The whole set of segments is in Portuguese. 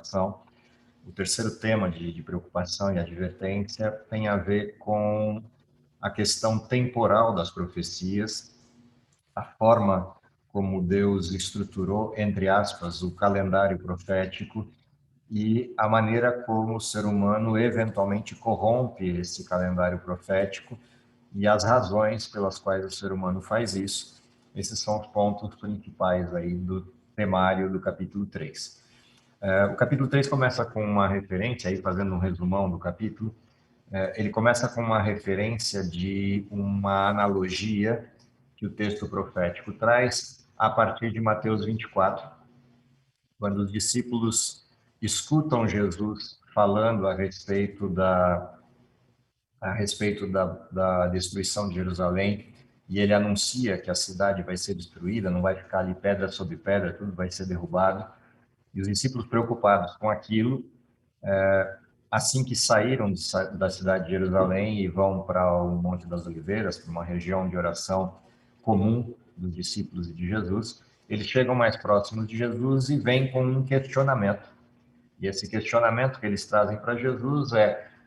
preocupação. O terceiro tema de preocupação e advertência tem a ver com a questão temporal das profecias, a forma como Deus estruturou, entre aspas, o calendário profético e a maneira como o ser humano eventualmente corrompe esse calendário profético e as razões pelas quais o ser humano faz isso. Esses são os pontos principais aí do temário do capítulo 3. O capítulo 3 começa com uma referência, aí fazendo um resumão do capítulo, ele começa com uma referência de uma analogia que o texto profético traz a partir de Mateus 24, quando os discípulos escutam Jesus falando a respeito da destruição de Jerusalém, e ele anuncia que a cidade vai ser destruída, não vai ficar ali pedra sobre pedra, tudo vai ser derrubado. E os discípulos, preocupados com aquilo, assim que saíram da cidade de Jerusalém e vão para o Monte das Oliveiras, para uma região de oração comum dos discípulos e de Jesus, eles chegam mais próximos de Jesus e vêm com um questionamento. E esse questionamento que eles trazem para Jesus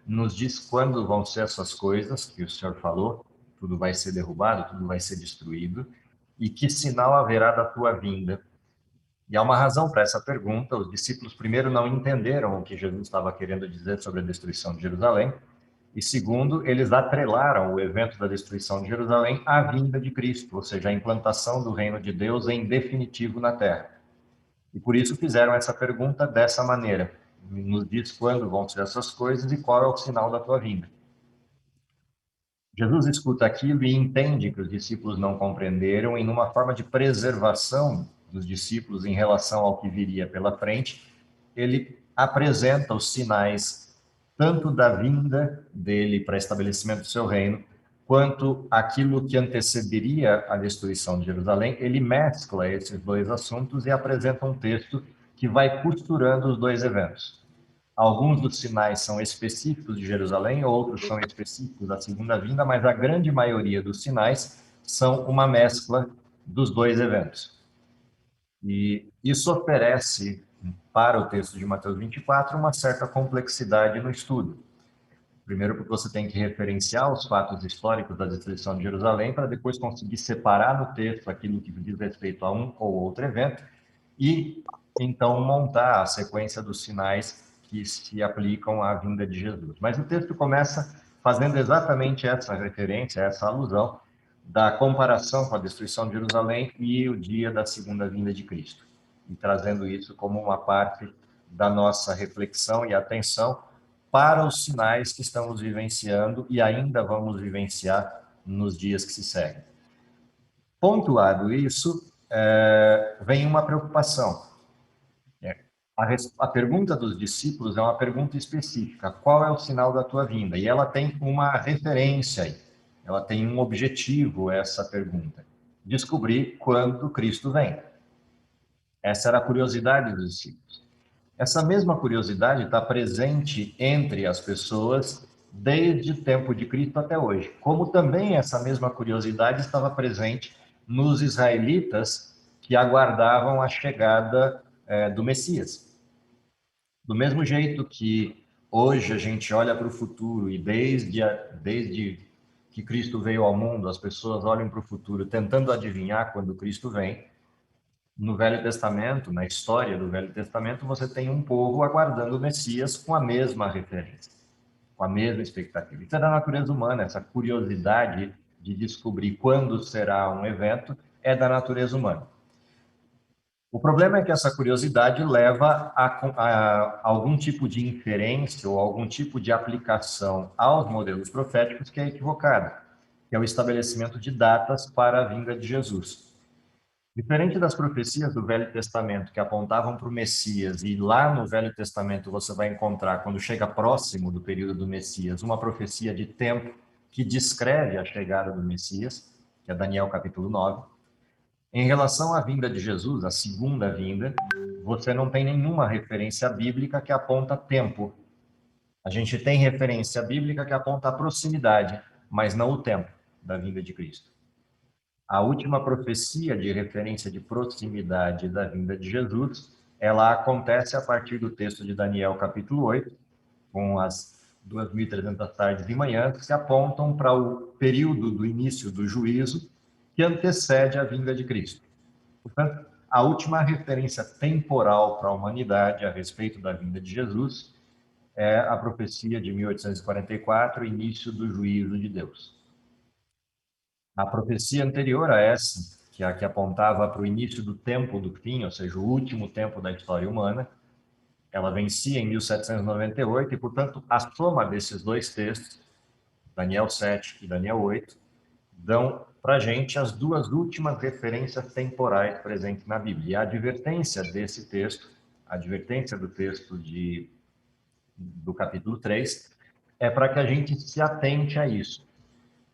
nos diz quando vão ser essas coisas que o Senhor falou, tudo vai ser derrubado, tudo vai ser destruído, e que sinal haverá da tua vinda? E há uma razão para essa pergunta. Os discípulos, primeiro, não entenderam o que Jesus estava querendo dizer sobre a destruição de Jerusalém, e segundo, eles atrelaram o evento da destruição de Jerusalém à vinda de Cristo, ou seja, a implantação do reino de Deus em definitivo na terra. E por isso fizeram essa pergunta dessa maneira: nos diz quando vão ser essas coisas e qual é o sinal da tua vinda. Jesus escuta aquilo e entende que os discípulos não compreenderam, e numa forma de preservação dos discípulos em relação ao que viria pela frente, ele apresenta os sinais tanto da vinda dele para estabelecimento do seu reino, quanto aquilo que antecederia a destruição de Jerusalém. Ele mescla esses dois assuntos e apresenta um texto que vai costurando os dois eventos. Alguns dos sinais são específicos de Jerusalém, outros são específicos da segunda vinda, mas a grande maioria dos sinais são uma mescla dos dois eventos. E isso oferece, para o texto de Mateus 24, uma certa complexidade no estudo. Primeiro, porque você tem que referenciar os fatos históricos da destruição de Jerusalém para depois conseguir separar no texto aquilo que diz respeito a um ou outro evento e, então, montar a sequência dos sinais que se aplicam à vinda de Jesus. Mas o texto começa fazendo exatamente essa referência, essa alusão da comparação com a destruição de Jerusalém e o dia da segunda vinda de Cristo, e trazendo isso como uma parte da nossa reflexão e atenção para os sinais que estamos vivenciando e ainda vamos vivenciar nos dias que se seguem. Pontuado isso, vem uma preocupação. A pergunta dos discípulos é uma pergunta específica: qual é o sinal da tua vinda? E ela tem uma referência aí, ela tem um objetivo, essa pergunta: descobrir quando Cristo vem. Essa era a curiosidade dos discípulos. Essa mesma curiosidade está presente entre as pessoas desde o tempo de Cristo até hoje, como também essa mesma curiosidade estava presente nos israelitas que aguardavam a chegada do Messias. Do mesmo jeito que hoje a gente olha para o futuro e desde que Cristo veio ao mundo, as pessoas olham para o futuro tentando adivinhar quando Cristo vem, no Velho Testamento, na história do Velho Testamento, você tem um povo aguardando o Messias com a mesma referência, com a mesma expectativa. Isso é da natureza humana, essa curiosidade de descobrir quando será um evento é da natureza humana. O problema é que essa curiosidade leva a algum tipo de inferência ou algum tipo de aplicação aos modelos proféticos que é equivocada, que é o estabelecimento de datas para a vinda de Jesus. Diferente das profecias do Velho Testamento que apontavam para o Messias, e lá no Velho Testamento você vai encontrar, quando chega próximo do período do Messias, uma profecia de tempo que descreve a chegada do Messias, que é Daniel capítulo 9. Em relação à vinda de Jesus, a segunda vinda, você não tem nenhuma referência bíblica que aponta tempo. A gente tem referência bíblica que aponta a proximidade, mas não o tempo da vinda de Cristo. A última profecia de referência de proximidade da vinda de Jesus ela acontece a partir do texto de Daniel, capítulo 8, com as 2.300 tardes e manhãs, que apontam para o período do início do juízo que antecede a vinda de Cristo. Portanto, a última referência temporal para a humanidade a respeito da vinda de Jesus é a profecia de 1844, início do juízo de Deus. A profecia anterior a essa, que é a que apontava para o início do tempo do fim, ou seja, o último tempo da história humana, ela vencia em 1798 e, portanto, a soma desses dois textos, Daniel 7 e Daniel 8, dão para a gente as duas últimas referências temporais presentes na Bíblia. E a advertência desse texto, a advertência do texto do capítulo 3, é para que a gente se atente a isso,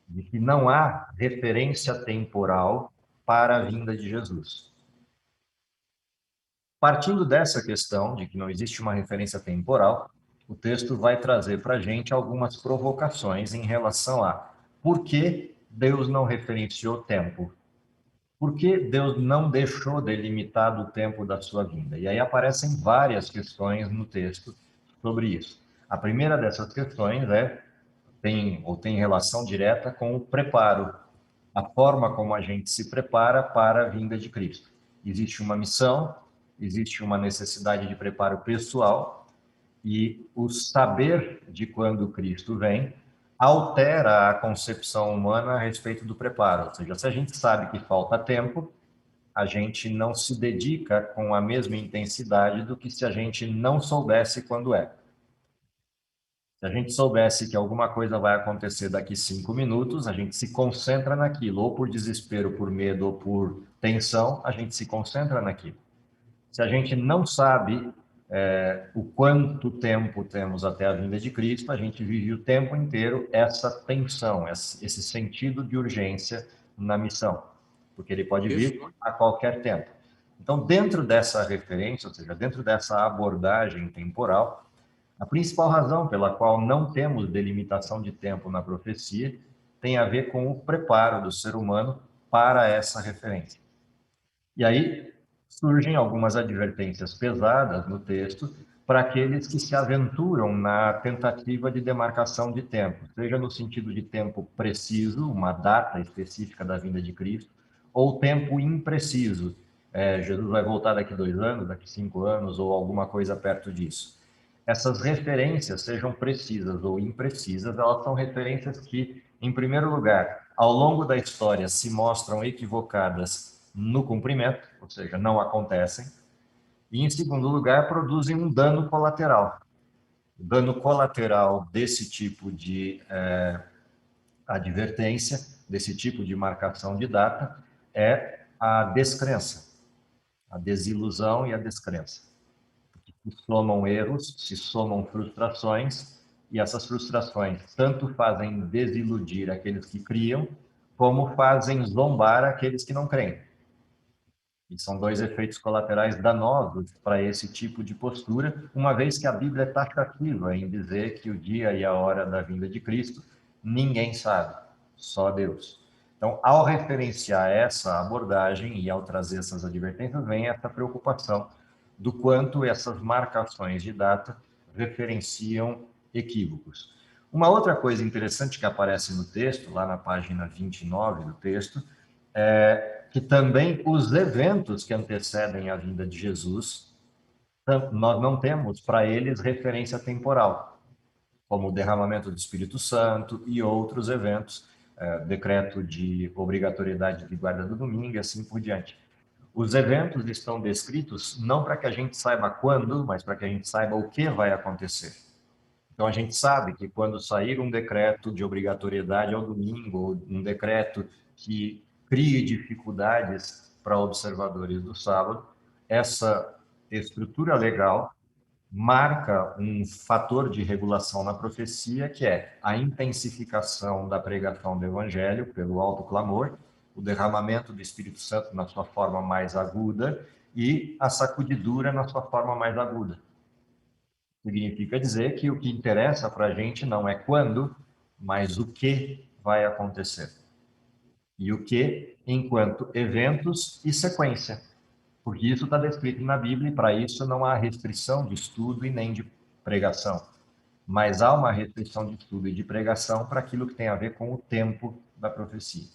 de que não há referência temporal para a vinda de Jesus. Partindo dessa questão, de que não existe uma referência temporal, o texto vai trazer para a gente algumas provocações em relação a por que Deus não referenciou tempo. Por que Deus não deixou delimitado o tempo da sua vinda? E aí aparecem várias questões no texto sobre isso. A primeira dessas questões tem relação direta com o preparo, a forma como a gente se prepara para a vinda de Cristo. Existe uma missão, existe uma necessidade de preparo pessoal, e o saber de quando Cristo vem altera a concepção humana a respeito do preparo. Ou seja, se a gente sabe que falta tempo, a gente não se dedica com a mesma intensidade do que se a gente não soubesse quando é. Se a gente soubesse que alguma coisa vai acontecer daqui 5 minutos, a gente se concentra naquilo, ou por desespero, por medo, ou por tensão, a gente se concentra naquilo. Se a gente não sabe o quanto tempo temos até a vinda de Cristo, a gente vive o tempo inteiro essa tensão, esse sentido de urgência na missão, porque ele pode vir a qualquer tempo. Então, dentro dessa referência, ou seja, dentro dessa abordagem temporal, a principal razão pela qual não temos delimitação de tempo na profecia tem a ver com o preparo do ser humano para essa referência. E aí surgem algumas advertências pesadas no texto para aqueles que se aventuram na tentativa de demarcação de tempo, seja no sentido de tempo preciso, uma data específica da vinda de Cristo, ou tempo impreciso. Jesus vai voltar daqui 2 anos, daqui 5 anos, ou alguma coisa perto disso. Essas referências, sejam precisas ou imprecisas, elas são referências que, em primeiro lugar, ao longo da história, se mostram equivocadas no cumprimento, ou seja, não acontecem, e, em segundo lugar, produzem um dano colateral. O dano colateral desse tipo de advertência, desse tipo de marcação de data, é a descrença, a desilusão e a descrença. Se somam erros, se somam frustrações, e essas frustrações tanto fazem desiludir aqueles que criam, como fazem zombar aqueles que não creem. E são dois efeitos colaterais danosos para esse tipo de postura, uma vez que a Bíblia é taxativa em dizer que o dia e a hora da vinda de Cristo ninguém sabe, só Deus. Então, ao referenciar essa abordagem e ao trazer essas advertências, vem essa preocupação do quanto essas marcações de data referenciam equívocos. Uma outra coisa interessante que aparece no texto, lá na página 29 do texto, é que também os eventos que antecedem a vinda de Jesus, nós não temos para eles referência temporal, como o derramamento do Espírito Santo e outros eventos, decreto de obrigatoriedade de guarda do domingo e assim por diante. Os eventos estão descritos não para que a gente saiba quando, mas para que a gente saiba o que vai acontecer. Então, a gente sabe que quando sair um decreto de obrigatoriedade ao domingo, ou um decreto que crie dificuldades para observadores do sábado, essa estrutura legal marca um fator de regulação na profecia, que é a intensificação da pregação do evangelho pelo alto clamor, o derramamento do Espírito Santo na sua forma mais aguda e a sacudidura na sua forma mais aguda. Significa dizer que o que interessa para a gente não é quando, mas o que vai acontecer. E o que enquanto eventos e sequência. porque isso está descrito na Bíblia e para isso não há restrição de estudo e nem de pregação. Mas há uma restrição de estudo e de pregação para aquilo que tem a ver com o tempo da profecia.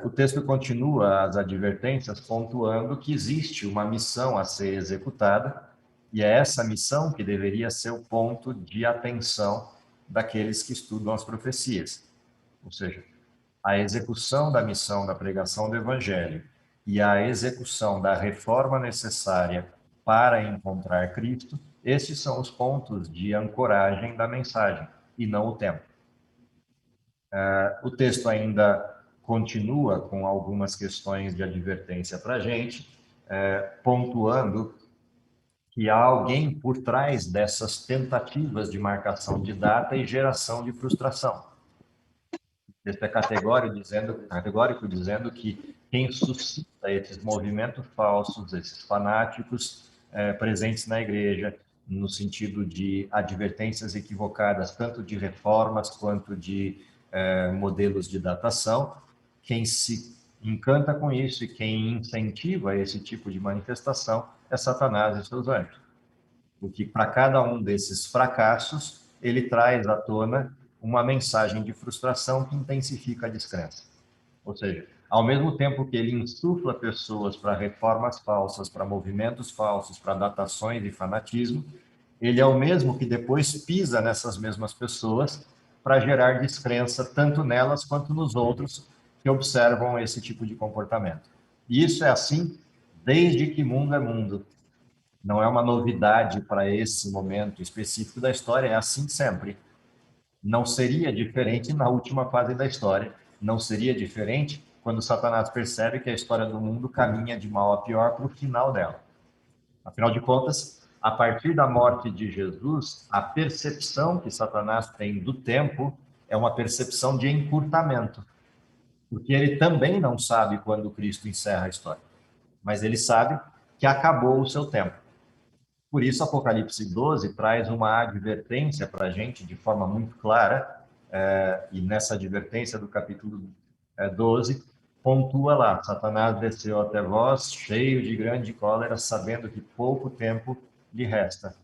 O texto continua as advertências pontuando que existe uma missão a ser executada e é essa missão que deveria ser o ponto de atenção daqueles que estudam as profecias. Ou seja, a execução da missão da pregação do Evangelho e a execução da reforma necessária para encontrar Cristo, esses são os pontos de ancoragem da mensagem, e não o tempo. O texto ainda continua com algumas questões de advertência para a gente, pontuando que há alguém por trás dessas tentativas de marcação de data e geração de frustração. Texto é categórico dizendo que quem suscita esses movimentos falsos, esses fanáticos presentes na igreja, no sentido de advertências equivocadas, tanto de reformas quanto de modelos de datação, quem se encanta com isso e quem incentiva esse tipo de manifestação é Satanás e seus anjos. Porque para cada um desses fracassos, ele traz à tona uma mensagem de frustração que intensifica a descrença. Ou seja, ao mesmo tempo que ele insufla pessoas para reformas falsas, para movimentos falsos, para datações e fanatismo, ele é o mesmo que depois pisa nessas mesmas pessoas para gerar descrença tanto nelas quanto nos outros que observam esse tipo de comportamento. E isso é assim desde que mundo é mundo. Não é uma novidade para esse momento específico da história, é assim sempre. Não seria diferente na última fase da história, não seria diferente quando Satanás percebe que a história do mundo caminha de mal a pior para o final dela. Afinal de contas, a partir da morte de Jesus, a percepção que Satanás tem do tempo é uma percepção de encurtamento, porque ele também não sabe quando Cristo encerra a história, mas ele sabe que acabou o seu tempo. Por isso, Apocalipse 12 traz uma advertência para a gente de forma muito clara, e nessa advertência do capítulo 12, pontua lá: Satanás desceu até vós, cheio de grande cólera, sabendo que pouco tempo lhe resta.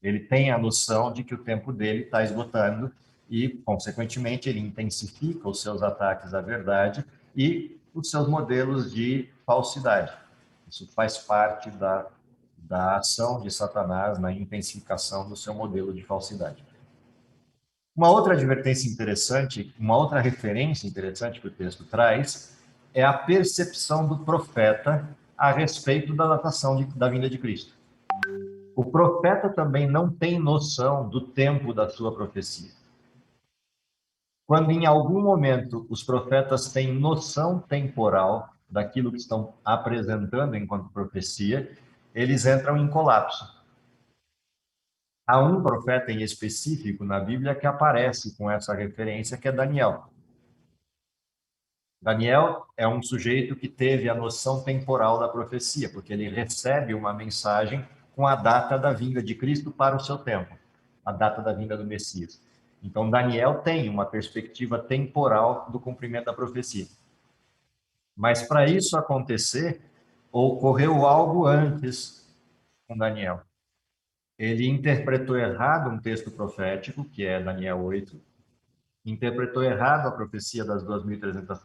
Ele tem a noção de que o tempo dele está esgotando e, consequentemente, ele intensifica os seus ataques à verdade e os seus modelos de falsidade. Isso faz parte da ação de Satanás na intensificação do seu modelo de falsidade. Uma outra advertência interessante, uma outra referência interessante que o texto traz, é a percepção do profeta a respeito da datação da vinda de Cristo. O profeta também não tem noção do tempo da sua profecia. Quando em algum momento os profetas têm noção temporal daquilo que estão apresentando enquanto profecia, eles entram em colapso. Há um profeta em específico na Bíblia que aparece com essa referência, que é Daniel. Daniel é um sujeito que teve a noção temporal da profecia, porque ele recebe uma mensagem com a data da vinda de Cristo para o seu tempo, a data da vinda do Messias. Então, Daniel tem uma perspectiva temporal do cumprimento da profecia. Mas para isso acontecer, ocorreu algo antes com Daniel. Ele interpretou errado um texto profético, que é Daniel 8, interpretou errado a profecia das 2.300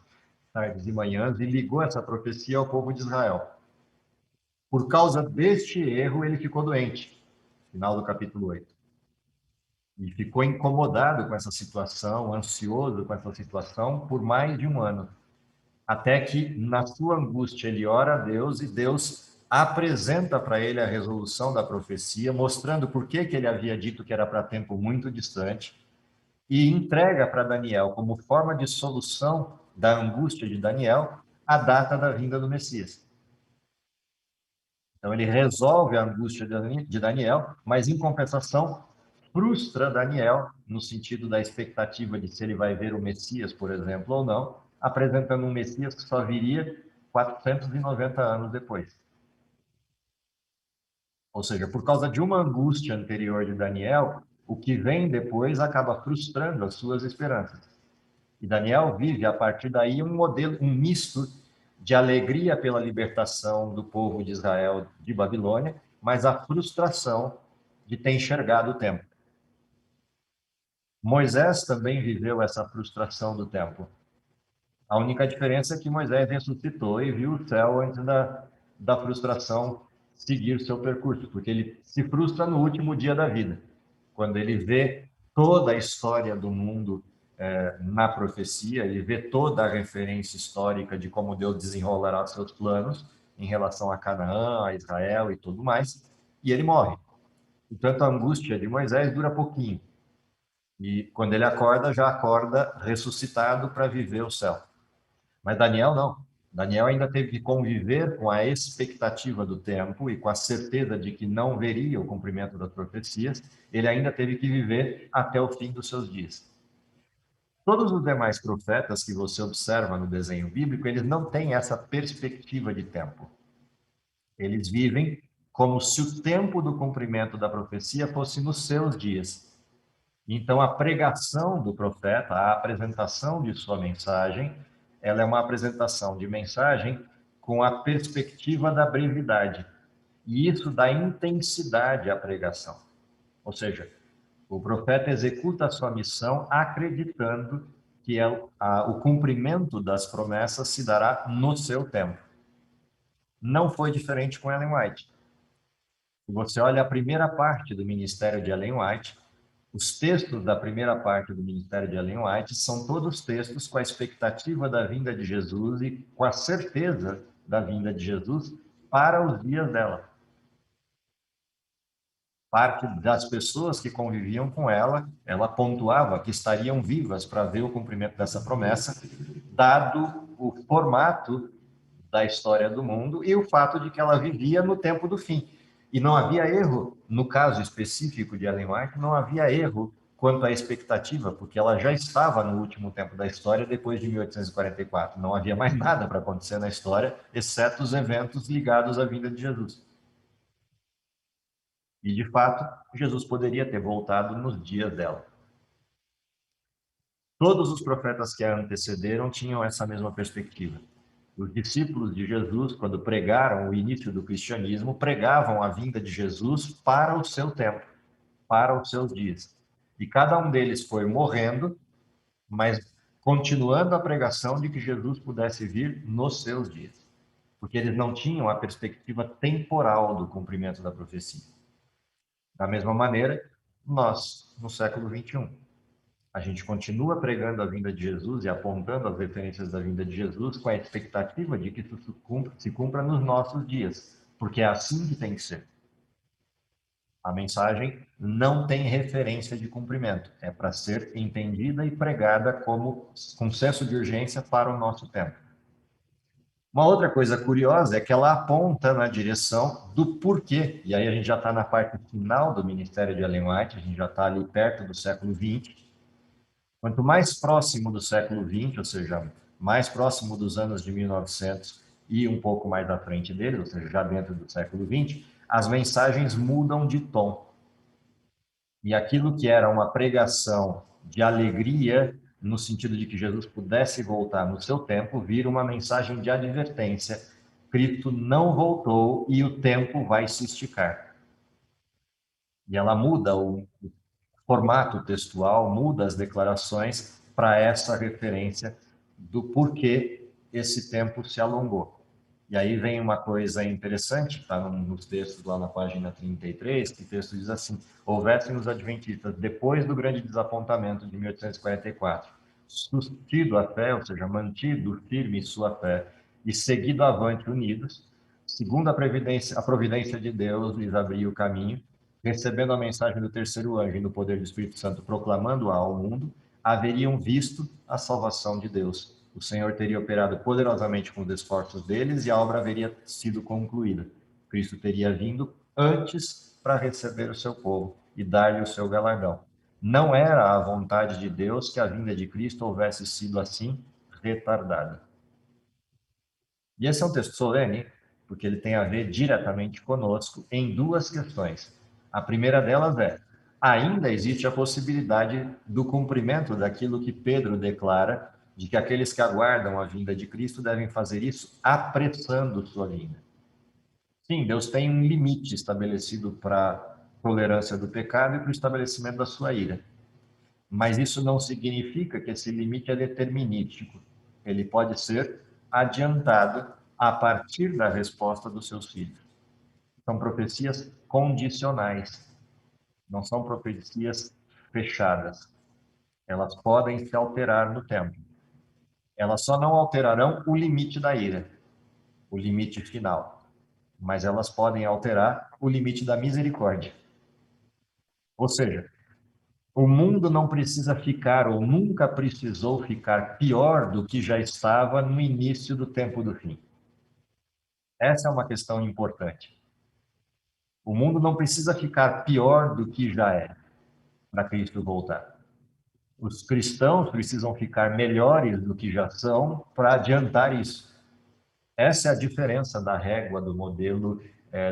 tardes e manhãs e ligou essa profecia ao povo de Israel. Por causa deste erro, ele ficou doente, final do capítulo 8. E ficou incomodado com essa situação, ansioso com essa situação, por mais de um ano. Até que, na sua angústia, ele ora a Deus e Deus apresenta para ele a resolução da profecia, mostrando por que ele havia dito que era para tempo muito distante, e entrega para Daniel, como forma de solução da angústia de Daniel, a data da vinda do Messias. Então, ele resolve a angústia de Daniel, mas, em compensação, frustra Daniel, no sentido da expectativa de se ele vai ver o Messias, por exemplo, ou não, apresentando um Messias que só viria 490 anos depois. Ou seja, por causa de uma angústia anterior de Daniel, o que vem depois acaba frustrando as suas esperanças. E Daniel vive, a partir daí, um modelo, um misto de alegria pela libertação do povo de Israel de Babilônia, mas a frustração de ter enxergado o tempo. Moisés também viveu essa frustração do tempo. A única diferença é que Moisés ressuscitou e viu o céu antes da frustração seguir seu percurso, porque ele se frustra no último dia da vida, quando ele vê toda a história do mundo na profecia, ele vê toda a referência histórica de como Deus desenrolará seus planos em relação a Canaã, a Israel e tudo mais, e ele morre. Portanto, a angústia de Moisés dura pouquinho. E quando ele acorda, já acorda ressuscitado para viver o céu. Mas Daniel não. Daniel ainda teve que conviver com a expectativa do tempo e com a certeza de que não veria o cumprimento das profecias. Ele ainda teve que viver até o fim dos seus dias. Todos os demais profetas que você observa no desenho bíblico, eles não têm essa perspectiva de tempo. Eles vivem como se o tempo do cumprimento da profecia fosse nos seus dias. Então, a pregação do profeta, a apresentação de sua mensagem, ela é uma apresentação de mensagem com a perspectiva da brevidade. E isso dá intensidade à pregação. Ou seja, o profeta executa a sua missão acreditando que o cumprimento das promessas se dará no seu tempo. Não foi diferente com Ellen White. Se você olha a primeira parte do ministério de Ellen White, os textos da primeira parte do ministério de Ellen White são todos textos com a expectativa da vinda de Jesus e com a certeza da vinda de Jesus para os dias dela. Parte das pessoas que conviviam com ela, ela pontuava que estariam vivas para ver o cumprimento dessa promessa, dado o formato da história do mundo e o fato de que ela vivia no tempo do fim. E não havia erro, no caso específico de Ellen White, não havia erro quanto à expectativa, porque ela já estava no último tempo da história, depois de 1844. Não havia mais nada para acontecer na história, exceto os eventos ligados à vinda de Jesus. E, de fato, Jesus poderia ter voltado nos dias dela. Todos os profetas que a antecederam tinham essa mesma perspectiva. Os discípulos de Jesus, quando pregaram o início do cristianismo, pregavam a vinda de Jesus para o seu tempo, para os seus dias. E cada um deles foi morrendo, mas continuando a pregação de que Jesus pudesse vir nos seus dias, porque eles não tinham a perspectiva temporal do cumprimento da profecia. Da mesma maneira, nós, no século 21, a gente continua pregando a vinda de Jesus e apontando as referências da vinda de Jesus com a expectativa de que isso se cumpra nos nossos dias, porque é assim que tem que ser. A mensagem não tem referência de cumprimento, é para ser entendida e pregada como com senso de urgência para o nosso tempo. Uma outra coisa curiosa é que ela aponta na direção do porquê, e aí a gente já está na parte final do ministério de Ellen White, a gente já está ali perto do século XX. Quanto mais próximo do século XX, ou seja, mais próximo dos anos de 1900 e um pouco mais à frente deles, ou seja, já dentro do século XX, as mensagens mudam de tom. E aquilo que era uma pregação de alegria, no sentido de que Jesus pudesse voltar no seu tempo, vira uma mensagem de advertência. Cristo não voltou e o tempo vai se esticar. E ela muda o formato textual, muda as declarações para essa referência do porquê esse tempo se alongou. E aí vem uma coisa interessante, está nos textos lá na página 33, que o texto diz assim: houvessem os adventistas, depois do grande desapontamento de 1844, sustido a fé, ou seja, mantido firme sua fé, e seguido avante unidos, segundo a providência de Deus lhes abriu o caminho, recebendo a mensagem do terceiro anjo e no poder do Espírito Santo, proclamando-a ao mundo, haveriam visto a salvação de Deus. O Senhor teria operado poderosamente com os esforços deles e a obra haveria sido concluída. Cristo teria vindo antes para receber o seu povo e dar-lhe o seu galardão. Não era a vontade de Deus que a vinda de Cristo houvesse sido assim retardada. E esse é um texto solene, porque ele tem a ver diretamente conosco em duas questões. A primeira delas ainda existe a possibilidade do cumprimento daquilo que Pedro declara de que aqueles que aguardam a vinda de Cristo devem fazer isso apressando sua vinda. Sim, Deus tem um limite estabelecido para a tolerância do pecado e para o estabelecimento da sua ira. Mas isso não significa que esse limite é determinístico. Ele pode ser adiantado a partir da resposta dos seus filhos. São profecias condicionais, não são profecias fechadas. Elas podem se alterar no tempo. Elas só não alterarão o limite da ira, o limite final, mas elas podem alterar o limite da misericórdia. Ou seja, o mundo não precisa ficar, ou nunca precisou ficar, pior do que já estava no início do tempo do fim. Essa é uma questão importante. O mundo não precisa ficar pior do que já é para Cristo voltar. Os cristãos precisam ficar melhores do que já são para adiantar isso. Essa é a diferença da régua do modelo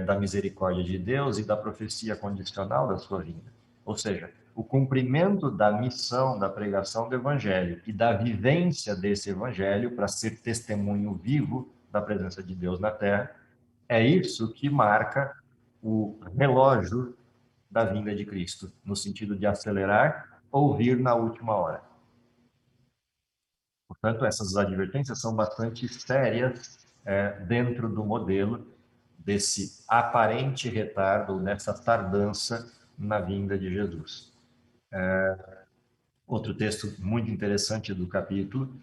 da misericórdia de Deus e da profecia condicional da sua vinda. Ou seja, o cumprimento da missão da pregação do evangelho e da vivência desse evangelho para ser testemunho vivo da presença de Deus na terra, é isso que marca o relógio da vinda de Cristo, no sentido de acelerar ou vir na última hora. Portanto, essas advertências são bastante sérias dentro do modelo desse aparente retardo, dessa tardança na vinda de Jesus. Outro texto muito interessante do capítulo: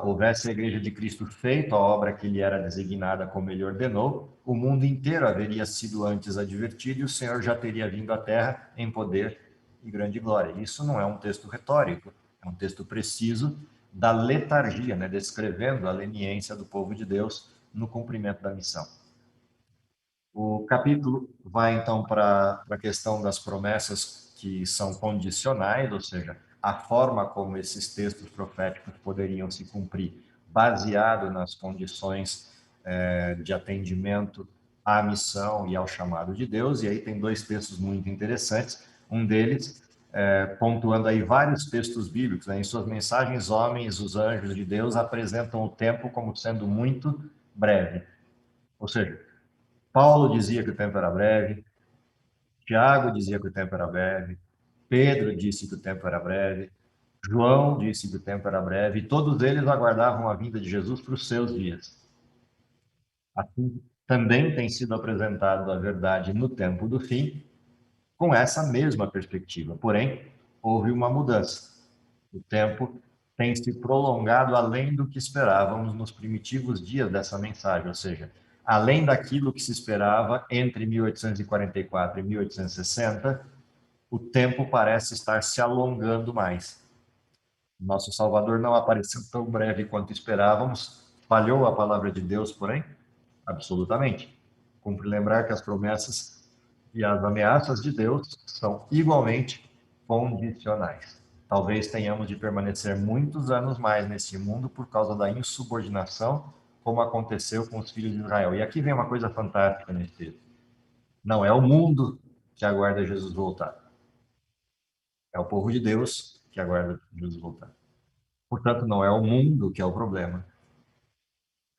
houvesse a Igreja de Cristo feito a obra que lhe era designada como ele ordenou, o mundo inteiro haveria sido antes advertido e o Senhor já teria vindo à terra em poder e grande glória. Isso não é um texto retórico, é um texto preciso da letargia, né, descrevendo a leniência do povo de Deus no cumprimento da missão. O capítulo vai, então, para a questão das promessas que são condicionais, ou seja, a forma como esses textos proféticos poderiam se cumprir, baseado nas condições de atendimento à missão e ao chamado de Deus. E aí tem dois textos muito interessantes. Um deles, pontuando aí vários textos bíblicos, né? Em suas mensagens, homens, os anjos de Deus, apresentam o tempo como sendo muito breve. Ou seja, Paulo dizia que o tempo era breve, Tiago dizia que o tempo era breve, Pedro disse que o tempo era breve, João disse que o tempo era breve, e todos eles aguardavam a vinda de Jesus para os seus dias. Assim, também tem sido apresentado a verdade no tempo do fim, com essa mesma perspectiva. Porém, houve uma mudança. O tempo tem se prolongado além do que esperávamos nos primitivos dias dessa mensagem, ou seja, além daquilo que se esperava entre 1844 e 1860, o tempo parece estar se alongando mais. Nosso Salvador não apareceu tão breve quanto esperávamos. Falhou a palavra de Deus, porém? Absolutamente. Cumpre lembrar que as promessas e as ameaças de Deus são igualmente condicionais. Talvez tenhamos de permanecer muitos anos mais nesse mundo por causa da insubordinação, como aconteceu com os filhos de Israel. E aqui vem uma coisa fantástica nesse texto. Não é o mundo que aguarda Jesus voltar. É o povo de Deus que aguarda Jesus voltar. Portanto, não é o mundo que é o problema.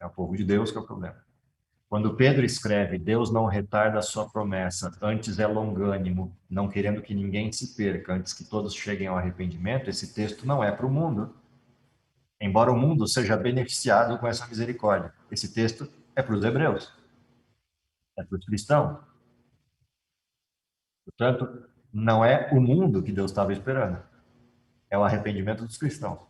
É o povo de Deus que é o problema. Quando Pedro escreve, Deus não retarda a sua promessa, antes é longânimo, não querendo que ninguém se perca, antes que todos cheguem ao arrependimento, esse texto não é para o mundo, embora o mundo seja beneficiado com essa misericórdia. Esse texto é para os hebreus, é para os cristãos. Portanto, não é o mundo que Deus estava esperando, é o arrependimento dos cristãos.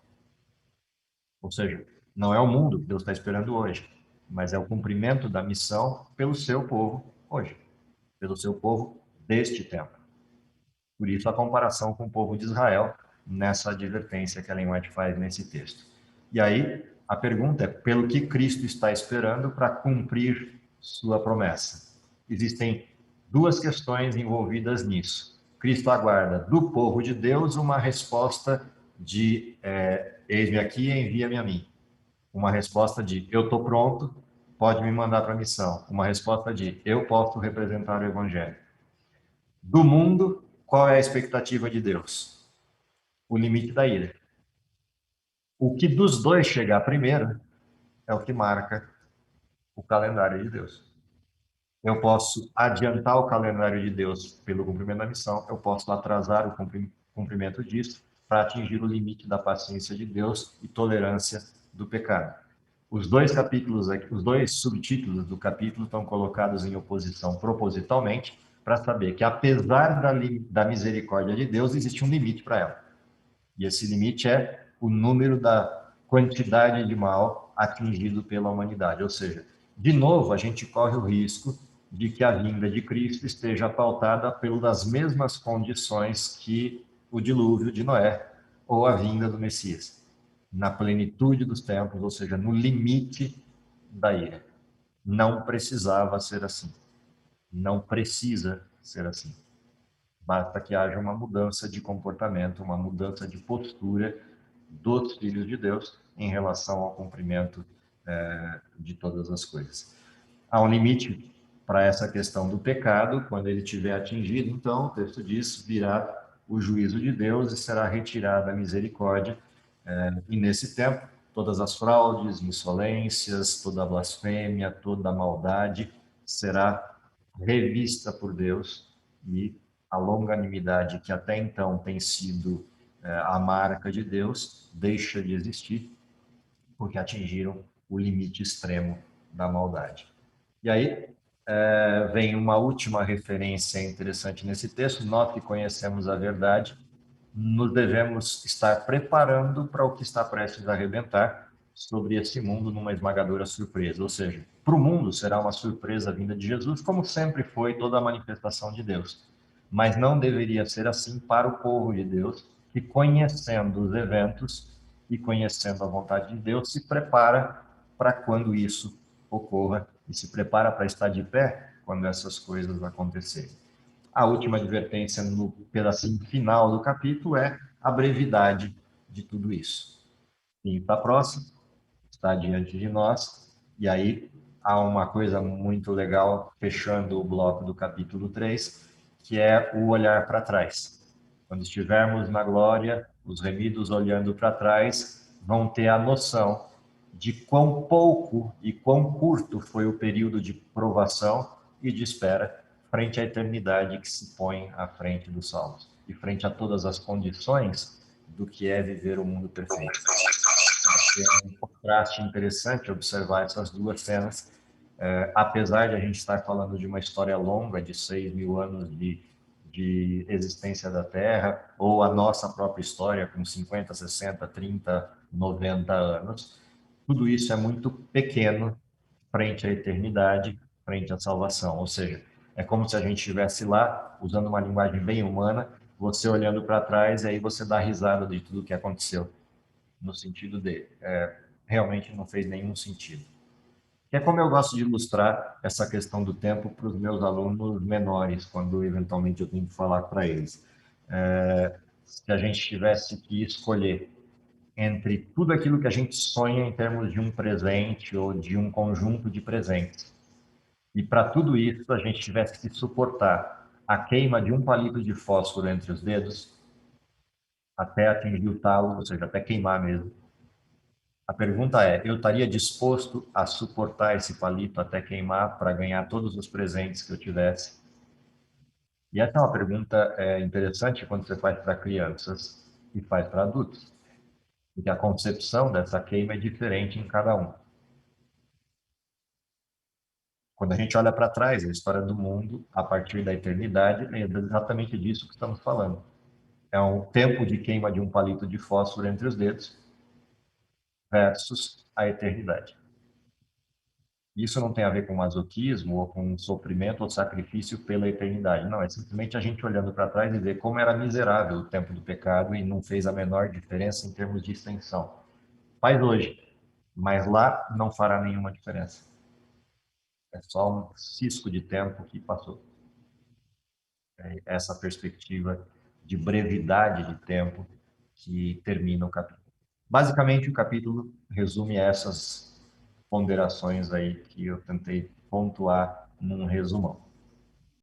Ou seja, não é o mundo que Deus está esperando hoje, mas é o cumprimento da missão pelo seu povo hoje, pelo seu povo deste tempo. Por isso a comparação com o povo de Israel nessa advertência que Ellen White faz nesse texto. E aí a pergunta é: pelo que Cristo está esperando para cumprir sua promessa? Existem duas questões envolvidas nisso. Cristo aguarda do povo de Deus uma resposta de eis-me aqui, envia-me a mim. Uma resposta de eu estou pronto, pode me mandar para a missão. Uma resposta de eu posso representar o evangelho. Do mundo, qual é a expectativa de Deus? O limite da ira. O que dos dois chegar primeiro é o que marca o calendário de Deus. Eu posso adiantar o calendário de Deus pelo cumprimento da missão, eu posso atrasar o cumprimento disso para atingir o limite da paciência de Deus e tolerância do pecado. Os dois capítulos aqui, os dois subtítulos do capítulo estão colocados em oposição propositalmente para saber que, apesar da misericórdia de Deus, existe um limite para ela. E esse limite é o número da quantidade de mal atingido pela humanidade. Ou seja, de novo, a gente corre o risco de que a vinda de Cristo esteja pautada pelas mesmas condições que o dilúvio de Noé ou a vinda do Messias, na plenitude dos tempos, ou seja, no limite da ira. Não precisava ser assim. Não precisa ser assim. Basta que haja uma mudança de comportamento, uma mudança de postura dos filhos de Deus em relação ao cumprimento de todas as coisas. Há um limite para essa questão do pecado, quando ele tiver atingido, então, o texto diz, virá o juízo de Deus e será retirada a misericórdia, e nesse tempo, todas as fraudes, insolências, toda a blasfêmia, toda a maldade será revista por Deus e a longanimidade que até então tem sido a marca de Deus deixa de existir porque atingiram o limite extremo da maldade. E aí vem uma última referência interessante nesse texto. Nós que conhecemos a verdade, nos devemos estar preparando para o que está prestes a arrebentar sobre esse mundo numa esmagadora surpresa. Ou seja, para o mundo será uma surpresa a vinda de Jesus, como sempre foi toda a manifestação de Deus. Mas não deveria ser assim para o povo de Deus, que conhecendo os eventos e conhecendo a vontade de Deus, se prepara para quando isso ocorra e se prepara para estar de pé quando essas coisas acontecerem. A última advertência no pedacinho final do capítulo é a brevidade de tudo isso. E está próximo, está diante de nós, e aí há uma coisa muito legal, fechando o bloco do capítulo 3, que é o olhar para trás. Quando estivermos na glória, os remidos olhando para trás vão ter a noção de quão pouco e quão curto foi o período de provação e de espera frente à eternidade que se põe à frente dos salvos e frente a todas as condições do que é viver o mundo perfeito. É um contraste interessante observar essas duas cenas, apesar de a gente estar falando de uma história longa, de 6.000 anos de existência da Terra, ou a nossa própria história com 50, 60, 30, 90 anos, tudo isso é muito pequeno frente à eternidade, frente à salvação. Ou seja, é como se a gente estivesse lá, usando uma linguagem bem humana, você olhando para trás e aí você dá risada de tudo que aconteceu, no sentido de realmente não fez nenhum sentido. Que é como eu gosto de ilustrar essa questão do tempo para os meus alunos menores, quando eventualmente eu tenho que falar para eles. Se a gente tivesse que escolher entre tudo aquilo que a gente sonha em termos de um presente ou de um conjunto de presentes, e para tudo isso a gente tivesse que suportar a queima de um palito de fósforo entre os dedos, até atingir o talo, ou seja, até queimar mesmo. A pergunta é: eu estaria disposto a suportar esse palito até queimar para ganhar todos os presentes que eu tivesse? E essa é uma pergunta interessante quando você faz para crianças e faz para adultos, porque a concepção dessa queima é diferente em cada um. Quando a gente olha para trás, a história do mundo, a partir da eternidade, é exatamente disso que estamos falando. É um tempo de queima de um palito de fósforo entre os dedos versus a eternidade. Isso não tem a ver com masoquismo ou com sofrimento ou sacrifício pela eternidade. Não, é simplesmente a gente olhando para trás e ver como era miserável o tempo do pecado e não fez a menor diferença em termos de extensão. Faz hoje, mas lá não fará nenhuma diferença. É só um cisco de tempo que passou. É essa perspectiva de brevidade de tempo que termina o capítulo. Basicamente, o capítulo resume essas ponderações aí que eu tentei pontuar num resumão.